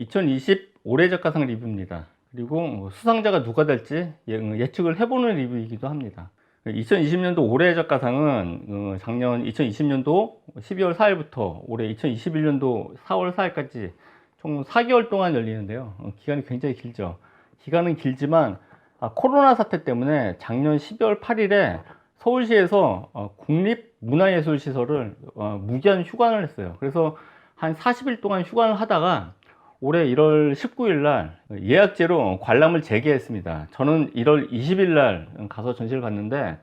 2020 올해작가상 리뷰입니다. 그리고 수상자가 누가 될지 예측을 해보는 리뷰이기도 합니다. 2020년도 올해작가상은 작년 2020년도 12월 4일부터 올해 2021년도 4월 4일까지 총 4개월 동안 열리는데요. 기간이 굉장히 길죠. 기간은 길지만 코로나 사태 때문에 작년 12월 8일에 서울시에서 국립문화예술시설을 무기한 휴관을 했어요. 그래서 한 40일 동안 휴관을 하다가 올해 1월 19일 날 예약제로 관람을 재개했습니다. 저는 1월 20일 날 가서 전시를 갔는데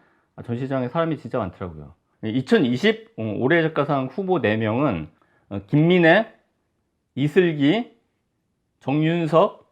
전시장에 사람이 진짜 많더라고요. 2020 올해작가상 후보 4명은 김민혜, 이슬기, 정윤석,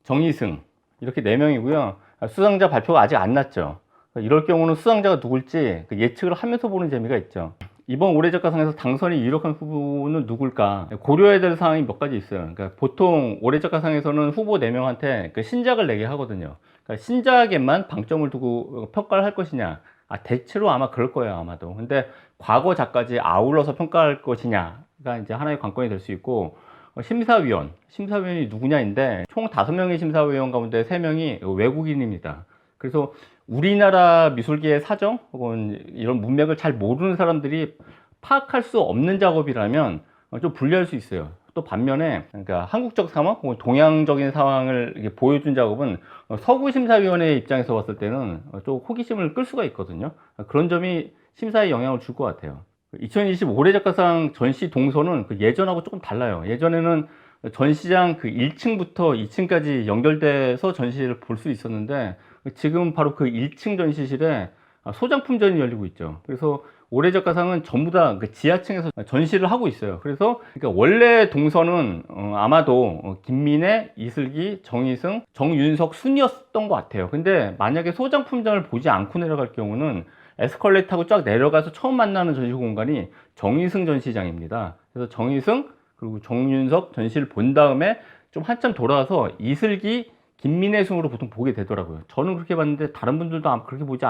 정희승 이렇게 4명이고요. 수상자 발표가 아직 안 났죠. 이럴 경우는 수상자가 누굴지 예측을 하면서 보는 재미가 있죠. 이번 올해작가상에서 당선이 유력한 후보는 누굴까 고려해야 될 사항이 몇 가지 있어요. 그러니까 보통 올해작가상에서는 후보 4명한테 신작을 내게 하거든요. 그러니까 신작에만 방점을 두고 평가를 할 것이냐, 대체로 아마 그럴 거예요, 아마도. 근데 과거 작가지 아울러서 평가할 것이냐가 이제 하나의 관건이 될 수 있고, 심사위원이 누구냐인데 총 5명의 심사위원 가운데 3명이 외국인입니다. 그래서 우리나라 미술계의 사정 혹은 이런 문맥을 잘 모르는 사람들이 파악할 수 없는 작업이라면 좀 불리할 수 있어요. 또 반면에 그러니까 한국적 상황 혹은 동양적인 상황을 보여준 작업은 서구 심사위원회 입장에서 봤을 때는 좀 호기심을 끌 수가 있거든요. 그런 점이 심사에 영향을 줄 것 같아요. 2020 올해작가상 전시 동선은 예전하고 조금 달라요. 예전에는 전시장 1층부터 2층까지 연결돼서 전시를 볼 수 있었는데 지금 바로 1층 전시실에 소장품전이 열리고 있죠. 그래서 올해작가상은 전부 다 지하층에서 전시를 하고 있어요. 그래서 그러니까 원래 동선은 아마도 김민혜, 이슬기, 정희승, 정윤석 순이었던 것 같아요. 근데 만약에 소장품전을 보지 않고 내려갈 경우는 에스컬레이터 타고 쫙 내려가서 처음 만나는 전시 공간이 정희승 전시장입니다. 그래서 정희승 그리고 정윤석 전시를 본 다음에 좀 한참 돌아와서 이슬기, 김민혜 순으로 보통 보게 되더라고요. 저는 그렇게 봤는데 다른 분들도 아마 그렇게 보지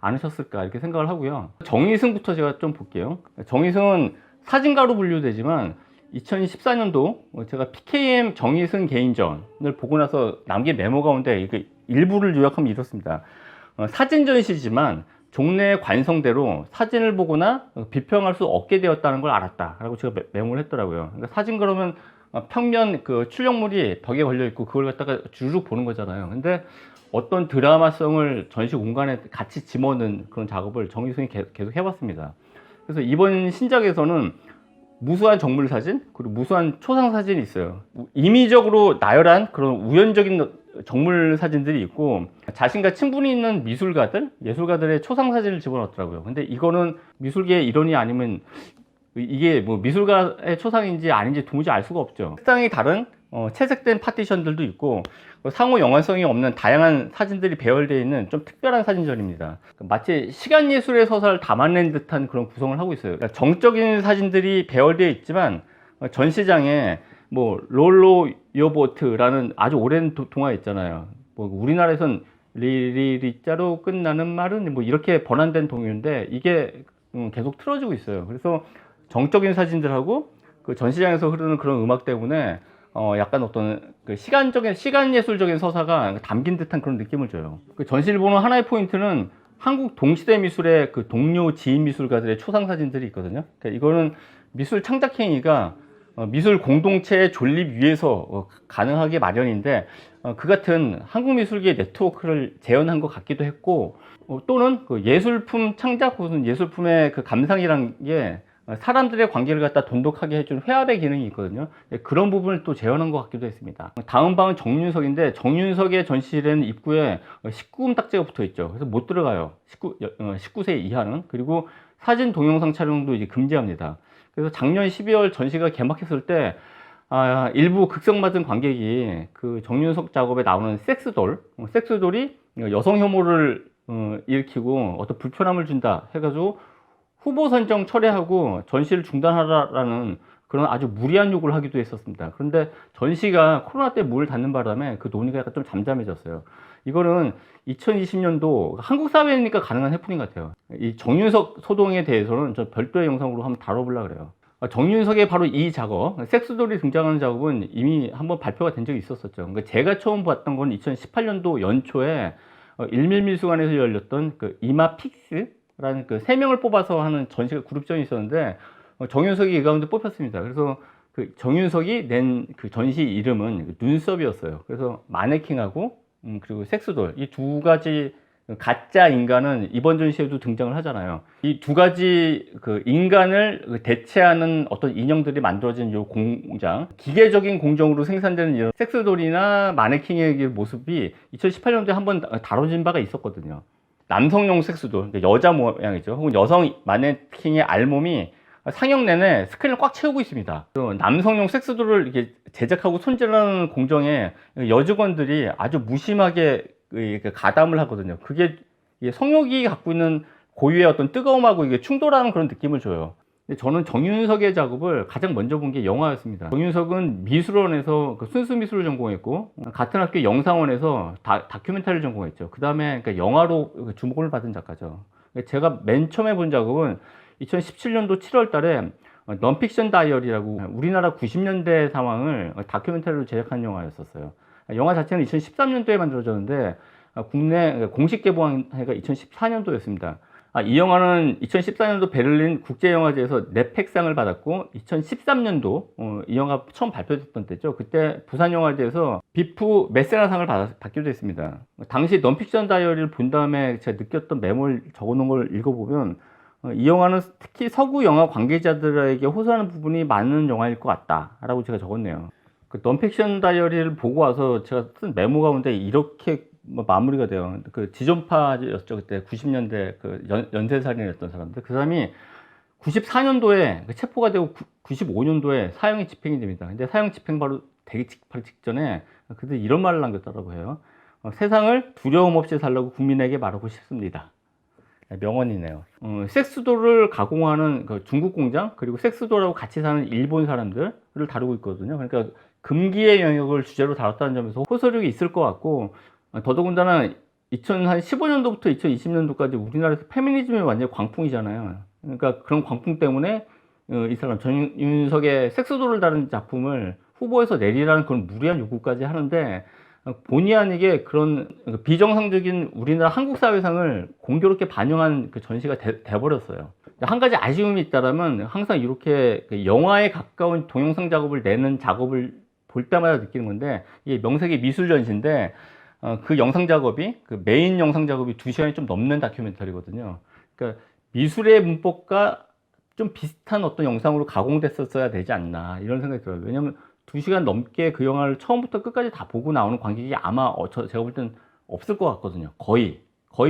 않으셨을까 이렇게 생각을 하고요. 정희승부터 제가 좀 볼게요. 정희승은 사진가로 분류되지만 2014년도 제가 PKM 정희승 개인전을 보고 나서 남긴 메모 가운데 일부를 요약하면 이렇습니다. 사진 전시지만 종래의 관성대로 사진을 보거나 비평할 수 없게 되었다는 걸 알았다 라고 제가 메모를 했더라고요. 그러니까 사진 그러면 평면 출력물이 벽에 걸려 있고 그걸 갖다가 주르륵 보는 거잖아요. 근데 어떤 드라마성을 전시 공간에 같이 집어넣는 그런 작업을 정희승이 계속 해왔습니다. 그래서 이번 신작에서는 무수한 정물 사진 그리고 무수한 초상 사진이 있어요. 임의적으로 나열한 그런 우연적인 정물 사진들이 있고 자신과 친분이 있는 예술가들의 초상 사진을 집어넣었더라고요. 근데 이거는 미술계의 일원이 아니면 이게 뭐 미술가의 초상인지 아닌지 도무지 알 수가 없죠. 색상이 다른 채색된 파티션들도 있고 상호 연관성이 없는 다양한 사진들이 배열되어 있는 좀 특별한 사진전입니다. 마치 시간예술의 서사를 담아낸 듯한 그런 구성을 하고 있어요. 그러니까 정적인 사진들이 배열되어 있지만 전시장에 뭐 롤로 요보트라는 아주 오랜 동화 있잖아요. 뭐 우리나라에선 리리리자로 끝나는 말은 뭐 이렇게 번안된 동요인데 이게 계속 틀어지고 있어요. 그래서 정적인 사진들하고 전시장에서 흐르는 그런 음악 때문에 약간 어떤 시간 예술적인 서사가 담긴 듯한 그런 느낌을 줘요. 전시를 보는 하나의 포인트는 한국 동시대 미술의 동료 지인 미술가들의 초상 사진들이 있거든요. 그러니까 이거는 미술 창작 행위가 미술 공동체의 존립 위해서 가능하게 마련인데 그 같은 한국 미술계의 네트워크를 재현한 것 같기도 했고 또는 예술품 창작 혹은 예술품의 감상이란 게 사람들의 관계를 갖다 돈독하게 해준 회합의 기능이 있거든요. 그런 부분을 또 재현한 것 같기도 했습니다. 다음 방은 정윤석인데 정윤석의 전시실에는 입구에 19금 딱지가 붙어 있죠. 그래서 못 들어가요. 19세 이하는. 그리고 사진 동영상 촬영도 이제 금지합니다. 그래서 작년 12월 전시가 개막했을 때 일부 극성맞은 관객이 정윤석 작업에 나오는 섹스돌이 여성 혐오를 일으키고 어떤 불편함을 준다 해가지고 후보 선정 철회하고 전시를 중단하라는 그런 아주 무리한 요구를 하기도 했었습니다. 그런데 전시가 코로나 때 문을 닫는 바람에 그 논의가 약간 좀 잠잠해졌어요. 이거는 2020년도 한국 사회니까 가능한 해프닝 같아요. 이 정윤석 소동에 대해서는 저 별도의 영상으로 한번 다뤄보려고 그래요. 정윤석의 바로 이 작업, 섹스돌이 등장하는 작업은 이미 한번 발표가 된 적이 있었었죠. 그러니까 제가 처음 봤던 건 2018년도 연초에 일밀미술관에서 열렸던 그 이마픽스라는 그 3명을 뽑아서 하는 전시가 그룹전이 있었는데 정윤석이 이 가운데 뽑혔습니다. 그래서 그 정윤석이 낸 그 전시 이름은 눈썹이었어요. 그래서 마네킹하고 그리고 섹스돌 이 두 가지 가짜 인간은 이번 전시에도 등장을 하잖아요. 이 두 가지 그 인간을 대체하는 어떤 인형들이 만들어진 이 공장, 기계적인 공정으로 생산되는 이런 섹스돌이나 마네킹의 모습이 2018년도에 한번 다뤄진 바가 있었거든요. 남성용 섹스돌, 여자 모양이죠. 혹은 여성 마네킹의 알몸이 상영 내내 스크린을 꽉 채우고 있습니다. 남성용 섹스돌을 이렇게 제작하고 손질하는 공정에 여직원들이 아주 무심하게 가담을 하거든요. 그게 성욕이 갖고 있는 고유의 어떤 뜨거움하고 이게 충돌하는 그런 느낌을 줘요. 근데 저는 정윤석의 작업을 가장 먼저 본 게 영화였습니다. 정윤석은 미술원에서 순수 미술을 전공했고, 같은 학교 영상원에서 다큐멘터리를 전공했죠. 그 다음에 그러니까 영화로 주목을 받은 작가죠. 제가 맨 처음에 본 작업은 2017년도 7월 달에 넌픽션 다이어리라고 우리나라 90년대 상황을 다큐멘터리로 제작한 영화였었어요. 영화 자체는 2013년도에 만들어졌는데 국내 공식 개봉해가 2014년도였습니다. 이 영화는 2014년도 베를린 국제영화제에서 넷팩상을 받았고 2013년도 이 영화 처음 발표됐던 때죠. 그때 부산영화제에서 비프 메세나상을 받기도 했습니다. 당시 넌픽션 다이어리를 본 다음에 제가 느꼈던 메모를 적어놓은 걸 읽어보면 이 영화는 특히 서구 영화 관계자들에게 호소하는 부분이 많은 영화일 것 같다라고 제가 적었네요. 그 넌픽션 다이어리를 보고 와서 제가 쓴 메모 가운데 이렇게 마무리가 돼요. 그 지존파였죠. 그때 90년대 그 연쇄살인했던 사람들. 그 사람이 94년도에 체포가 되고 95년도에 사형이 집행이 됩니다. 근데 사형 집행 바로 되기 바로 직전에 그들 이런 말을 남겼다고 해요. 세상을 두려움 없이 살라고 국민에게 말하고 싶습니다. 명언이네요. 섹스돌을 가공하는 그 중국 공장, 그리고 sek스돌하고 같이 사는 일본 사람들을 다루고 있거든요. 그러니까 금기의 영역을 주제로 다뤘다는 점에서 호소력이 있을 것 같고, 더더군다나 2015년도부터 2020년도까지 우리나라에서 페미니즘이 완전히 광풍이잖아요. 그러니까 그런 광풍 때문에 이 사람 정윤석의 섹스돌을 다룬 작품을 후보에서 내리라는 그런 무리한 요구까지 하는데, 본의 아니게 그런 비정상적인 우리나라 한국 사회상을 공교롭게 반영한 그 전시가 돼버렸어요. 한 가지 아쉬움이 있다면 항상 이렇게 영화에 가까운 동영상 작업을 내는 작업을 볼 때마다 느끼는 건데, 이게 명색이 미술 전시인데 그 영상 작업이 그 메인 영상 작업이 2시간이 좀 넘는 다큐멘터리거든요. 그러니까 미술의 문법과 좀 비슷한 어떤 영상으로 가공됐었어야 되지 않나 이런 생각이 들어요. 왜냐면 2시간 넘게 그 영화를 처음부터 끝까지 다 보고 나오는 관객이 아마 제가 볼 땐 없을 것 같거든요. 거의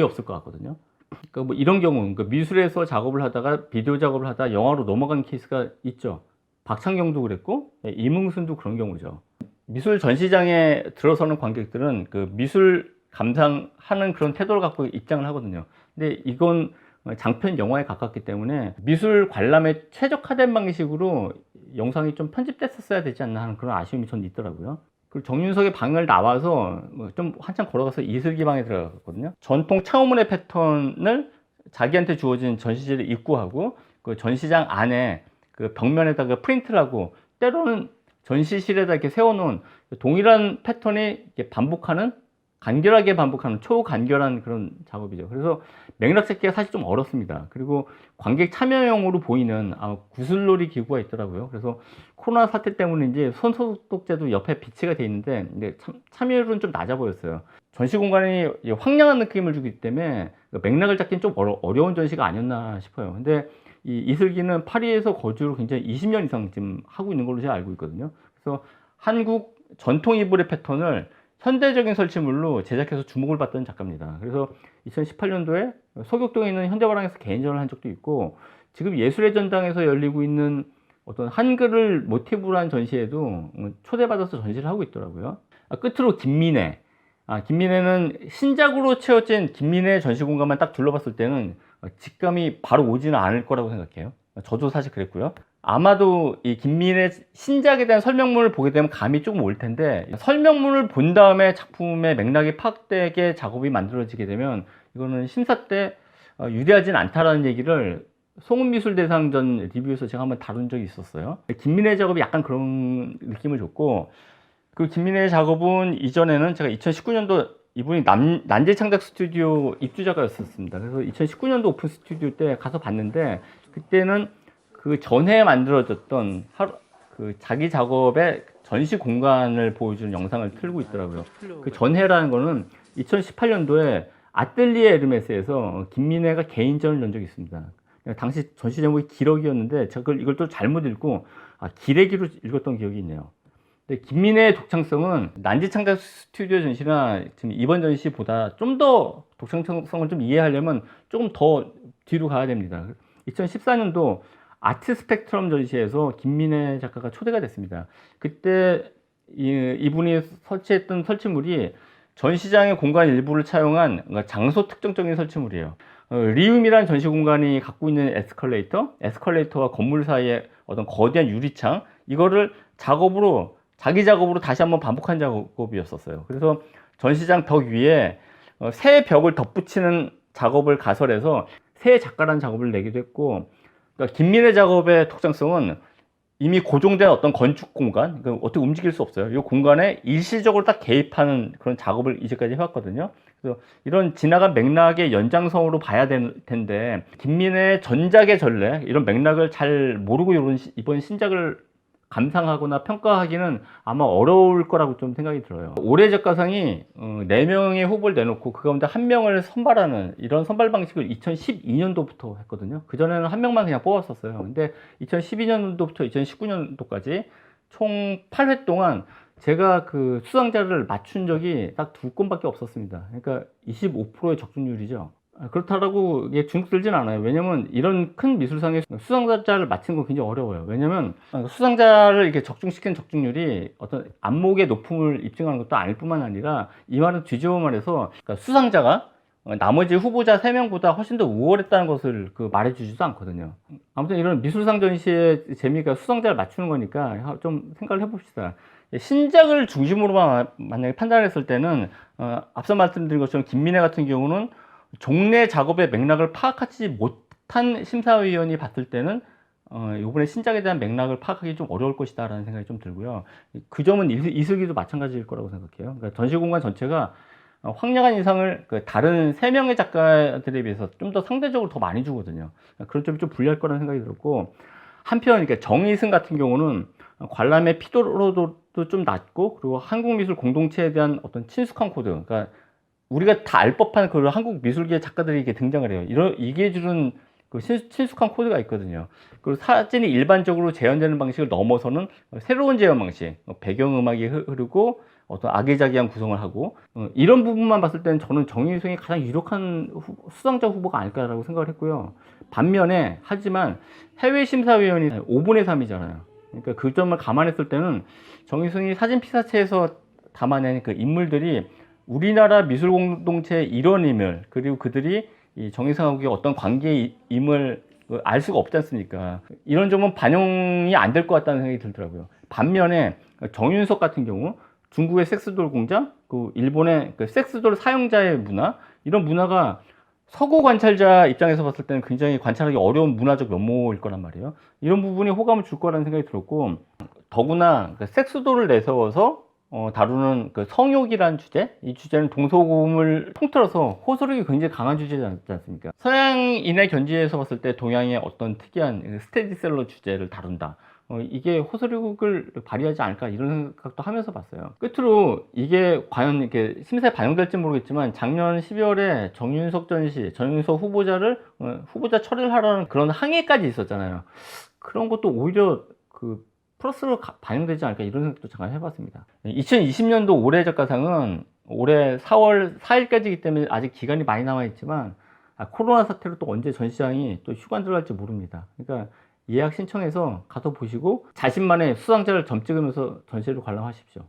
없을 것 같거든요. 그러니까 뭐 이런 경우, 그러니까 미술에서 작업을 하다가 비디오 작업을 하다 영화로 넘어간 케이스가 있죠. 박찬경도 그랬고 이문순도 그런 경우죠. 미술 전시장에 들어서는 관객들은 그 미술 감상하는 그런 태도를 갖고 입장을 하거든요. 근데 이건 장편 영화에 가깝기 때문에 미술 관람에 최적화된 방식으로 영상이 좀 편집됐었어야 되지 않나 하는 그런 아쉬움이 저는 있더라고요. 그리고 정윤석의 방을 나와서 좀 한참 걸어가서 이슬기 방에 들어갔거든요. 전통 창호문의 패턴을 자기한테 주어진 전시실에 입구하고 그 전시장 안에 그 벽면에다가 프린트를 하고 때로는 전시실에다 이렇게 세워놓은 동일한 패턴이 반복하는, 간결하게 반복하는 초간결한 그런 작업이죠. 그래서 맥락 잡기가 사실 좀 어렵습니다. 그리고 관객 참여용으로 보이는 구슬놀이 기구가 있더라고요. 그래서 코로나 사태 때문인지 손소독제도 옆에 비치가 돼 있는데 참여율은 좀 낮아 보였어요. 전시 공간이 황량한 느낌을 주기 때문에 맥락을 잡기는 좀 어려운 전시가 아니었나 싶어요. 근데 이 이슬기는 파리에서 거주를 굉장히 20년 이상 지금 하고 있는 걸로 제가 알고 있거든요. 그래서 한국 전통 이불의 패턴을 현대적인 설치물로 제작해서 주목을 받던 작가입니다. 그래서 2018년도에 소격동에 있는 현대화랑에서 개인전을 한 적도 있고, 지금 예술의 전당에서 열리고 있는 어떤 한글을 모티브로 한 전시에도 초대받아서 전시를 하고 있더라고요. 끝으로 김민혜. 김민혜는 신작으로 채워진 김민혜 전시 공간만 딱 둘러봤을 때는 직감이 바로 오지는 않을 거라고 생각해요. 저도 사실 그랬고요. 아마도 이 김민혜 신작에 대한 설명문을 보게 되면 감이 조금 올 텐데, 설명문을 본 다음에 작품의 맥락이 파악되게 작업이 만들어지게 되면 이거는 심사 때 유리하진 않다라는 얘기를 송은미술대상전 리뷰에서 제가 한번 다룬 적이 있었어요. 김민혜 작업이 약간 그런 느낌을 줬고, 그 김민혜 작업은 이전에는 제가 2019년도 이분이 난제창작 스튜디오 입주자가였었습니다. 그래서 2019년도 오픈 스튜디오 때 가서 봤는데, 그때는 그 전에 만들어졌던 그 자기 작업의 전시 공간을 보여주는 영상을 틀고 있더라고요. 그 전해라는 거는 2018년도에 아틀리에 에르메스에서 김민혜가 개인전을 연 적이 있습니다. 당시 전시 제목이 기러기였는데 제가 이걸 또 잘못 읽고 기레기로 읽었던 기억이 있네요. 근데 김민혜의 독창성은 난지창작 스튜디오 전시나 지금 이번 전시보다 좀 더 독창성을 좀 이해하려면 조금 더 뒤로 가야 됩니다. 2014년도 아트 스펙트럼 전시에서 김민혜 작가가 초대가 됐습니다. 그때 이분이 설치했던 설치물이 전시장의 공간 일부를 차용한 장소 특정적인 설치물이에요. 리움이라는 전시 공간이 갖고 있는 에스컬레이터와 건물 사이에 어떤 거대한 유리창, 이거를 자기 작업으로 다시 한번 반복한 작업이었었어요. 그래서 전시장 벽 위에 새 벽을 덧붙이는 작업을 가설해서 새 작가라는 작업을 내기도 했고, 그러니까 김민혜 작업의 특성성은 이미 고정된 어떤 건축 공간, 그러니까 어떻게 움직일 수 없어요. 이 공간에 일시적으로 딱 개입하는 그런 작업을 이제까지 해왔거든요. 그래서 이런 지나간 맥락의 연장선으로 봐야 될 텐데, 김민혜의 전작의 전례, 이런 맥락을 잘 모르고 이번 신작을 감상하거나 평가하기는 아마 어려울 거라고 좀 생각이 들어요. 올해 작가상이 4명의 후보를 내놓고 그 가운데 1명을 선발하는 이런 선발 방식을 2012년도부터 했거든요. 그전에는 1명만 그냥 뽑았었어요. 근데 2012년도부터 2019년도까지 총 8회 동안 제가 그 수상자를 맞춘 적이 딱 2건밖에 없었습니다. 그러니까 25%의 적중률이죠. 그렇다고 이게 주눅들진 않아요. 왜냐면 이런 큰 미술상에 수상자를 맞히는 건 굉장히 어려워요. 왜냐면 수상자를 이렇게 적중시키는 적중률이 어떤 안목의 높음을 입증하는 것도 아닐 뿐만 아니라, 이 말은 뒤집어 말해서 그러니까 수상자가 나머지 후보자 3명보다 훨씬 더 우월했다는 것을 말해주지도 않거든요. 아무튼 이런 미술상 전시의 재미가 수상자를 맞추는 거니까 좀 생각을 해봅시다. 신작을 중심으로만 만약에 판단했을 때는 앞서 말씀드린 것처럼 김민혜 같은 경우는 종래 작업의 맥락을 파악하지 못한 심사위원이 봤을 때는 이번에 신작에 대한 맥락을 파악하기 좀 어려울 것이다 라는 생각이 좀 들고요. 그 점은 이슬기도 마찬가지일 거라고 생각해요. 그러니까 전시공간 전체가 황량한 인상을 다른 3명의 작가들에 비해서 좀 더 상대적으로 더 많이 주거든요. 그런 점이 좀 불리할 거라는 생각이 들었고, 한편 정의승 같은 경우는 관람의 피로도도 좀 낮고, 그리고 한국미술 공동체에 대한 어떤 친숙한 코드, 그러니까 우리가 다 알 법한 그 한국 미술계의 작가들이 이게 등장을 해요. 이게 주는 그 친숙한 코드가 있거든요. 그리고 사진이 일반적으로 재현되는 방식을 넘어서는 새로운 재현 방식, 배경음악이 흐르고 어떤 아기자기한 구성을 하고, 이런 부분만 봤을 때는 저는 정의승이 가장 유력한 수상자 후보가 아닐까라고 생각을 했고요. 반면에 하지만 해외 심사위원이 5분의 3이잖아요. 그러니까 그 점을 감안했을 때는 정의승이 사진 피사체에서 담아낸 그 인물들이 우리나라 미술 공동체의 일원임을, 그리고 그들이 이 정의상하고의 어떤 관계임을 알 수가 없지 않습니까? 이런 점은 반영이 안 될 것 같다는 생각이 들더라고요. 반면에 정윤석 같은 경우 중국의 섹스돌 공장, 일본의 섹스돌 사용자의 문화, 이런 문화가 서구 관찰자 입장에서 봤을 때는 굉장히 관찰하기 어려운 문화적 면모일 거란 말이에요. 이런 부분이 호감을 줄 거라는 생각이 들었고, 더구나 섹스돌을 내세워서 다루는 성욕이라는 주제, 이 주제는 동서고금을 통틀어서 호소력이 굉장히 강한 주제지 않습니까? 서양인의 견지에서 봤을 때 동양의 어떤 특이한 스테디셀러 주제를 다룬다. 이게 호소력을 발휘하지 않을까, 이런 생각도 하면서 봤어요. 끝으로 이게 과연 이렇게 심사에 반영될지 모르겠지만, 작년 12월에 정윤석 후보자 처리를 하라는 그런 항의까지 있었잖아요. 그런 것도 오히려 플러스로 반영되지 않을까, 이런 생각도 잠깐 해봤습니다. 2020년도 올해 작가상은 올해 4월 4일까지이기 때문에 아직 기간이 많이 남아있지만, 코로나 사태로 또 언제 전시장이 또 휴관 들어갈지 모릅니다. 그러니까 예약 신청해서 가서 보시고 자신만의 수상자를 점 찍으면서 전시를 관람하십시오.